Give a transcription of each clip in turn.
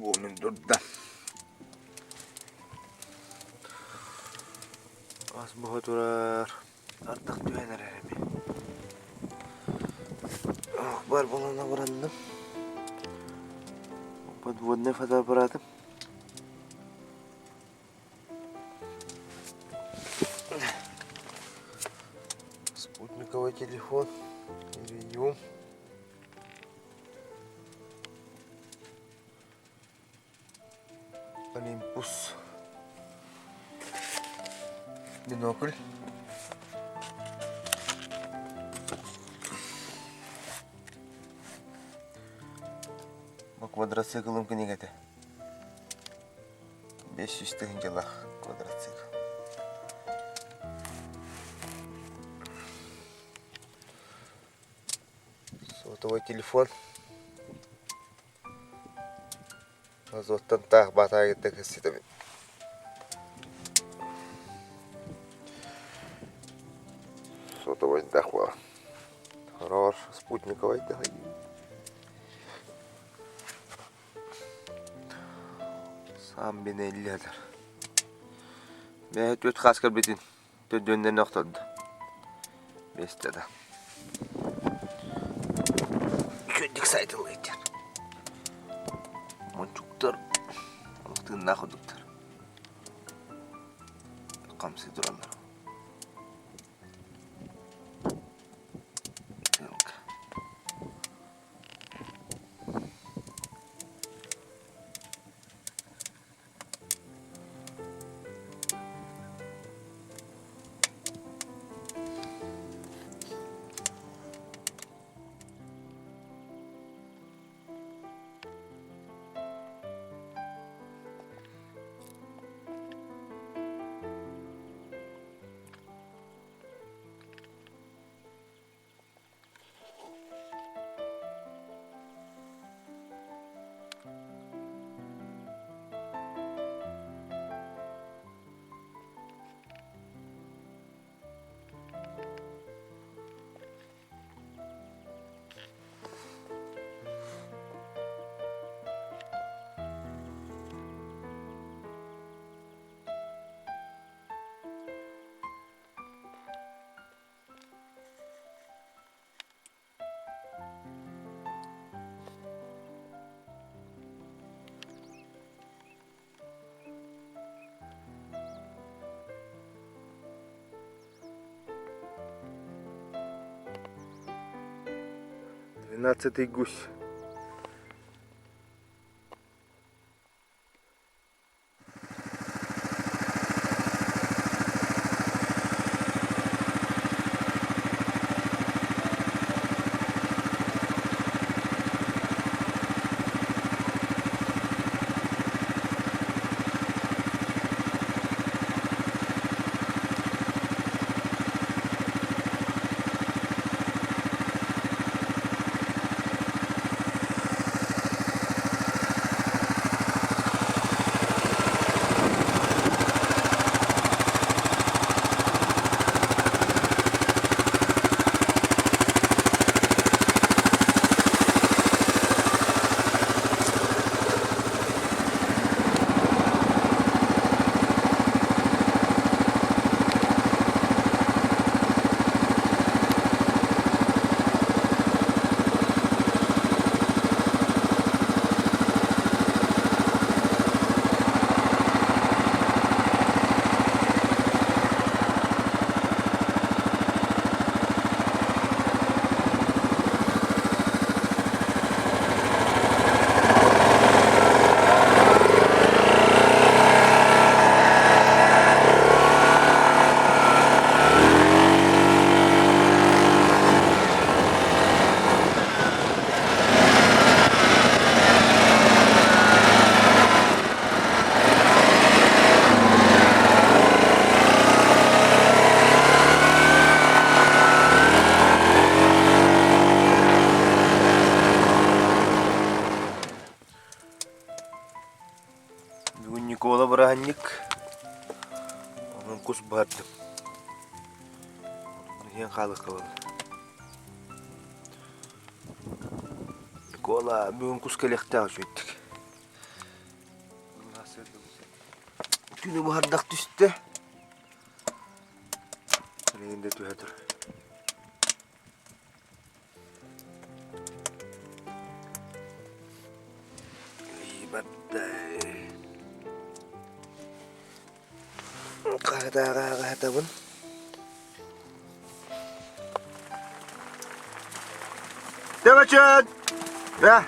Bunun durdan. Az bu durar. Artık düğener elimi. Var bulana vurandım. Подводный фотоаппарат. Спутниковый телефон. Iridium. Olympus. Бинокль. Квадроциклым кенегете. 500 тыгынчалах квадроцикл. Сотовый телефон. Азоттан тақ батарея тегісі. Сотовый тақ. Хорош, спутниковый тақ. Сам бен 50 алар. Мен төт хаскар бетін. Төт дөнден оқтады. 5 да. Көндік сайтылы етер. Мончуктар. Алтын нақыдықтар. Қамсы тұрандар. Двенадцатый гусь. Никола Браник. Onun kus bardım. Yan kalı kalı. Nikola bugün kus kelekte açıyorduk. Günü bardak düştü. Reyinde tühedir. İyi battı. Kahda bun. Devaçın. Ya.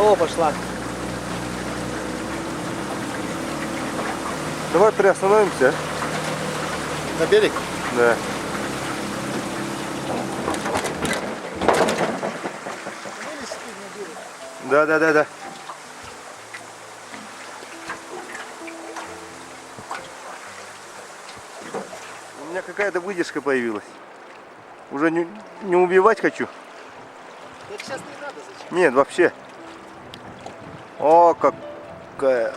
О, пошла. Давай приостановимся. На берег? Да. Да. У меня какая-то выдержка появилась. Уже не убивать хочу. Так сейчас не надо, зачем? Нет, вообще. О, какая.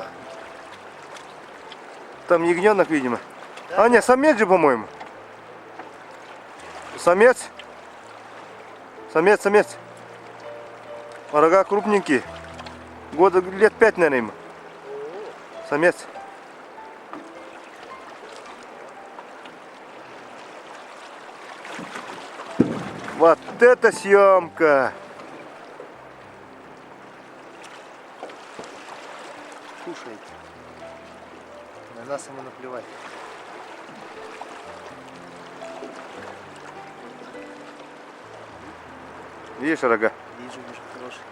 Там ягненок, видимо. Да? А, нет, самец же, по-моему. Самец. Самец. Рога крупненькие. Года лет 5, наверное, ему. Самец. Вот это съемка! Кушает. На нас ему наплевать. Видишь рога? Вижу, хороший.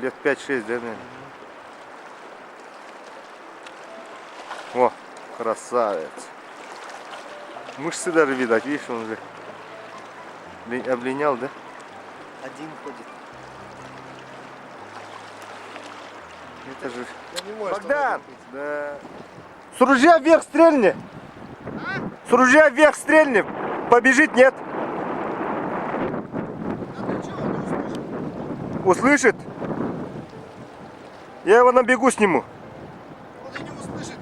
Лет 5-6, да, наверное? О, красавец. Мышцы даже видать, видишь, он уже облинял, да? Один ходит. Это же... Я не может Богдан! Да. С ружья вверх стрельни! С ружья вверх стрельни! Побежит, нет? Услышит? Я его на бегу сниму. Он и не услышит.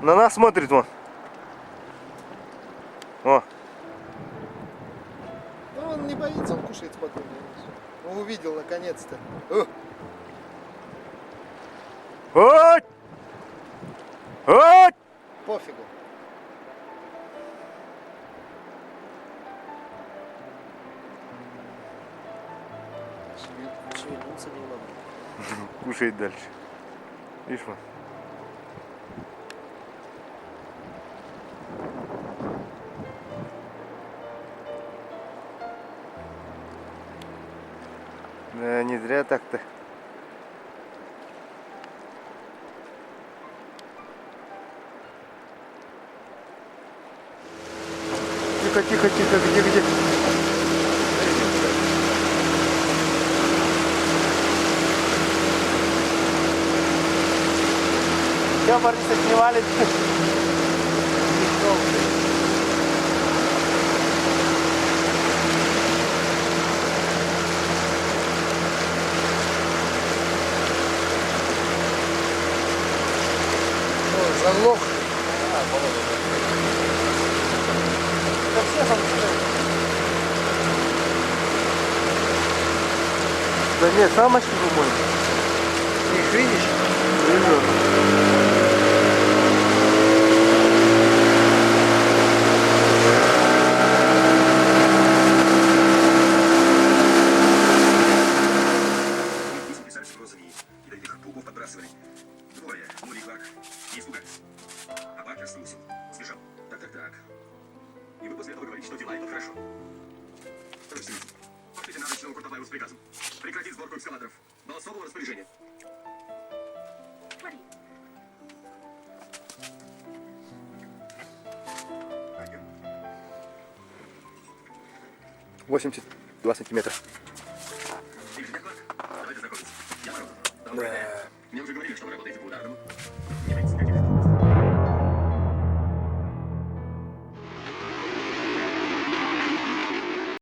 На нас смотрит он. О, Ну, он не боится, он кушает спокойно. Он увидел наконец-то. Ой! Ой! Пофигу. Шевельнуться не могу. Кушает дальше. Видишь, вот. Да, не зря так-то. Тихо, где? Все, Бориса снимали. Заглох. Это все функционирует. Да нет, самочки, по-моему. Ты их видишь? Вижу. Писали с угрозами, ядовитых пауков подбрасывали. Двое, Мури и Кларк, не испугались. А Паркер струсил, сбежал. Так. И вы после этого говорите, что дела идут хорошо. Разумеется. Пошлите на ночного Куртоваева с приказом. Прекратить сборку эскалаторов. До особого распоряжения. Смотри. 82 сантиметра. Ты же как Кларк? Давайте знакомиться. Я Ворон. Добрый день. Мне уже говорили, что вы работаете по ударному.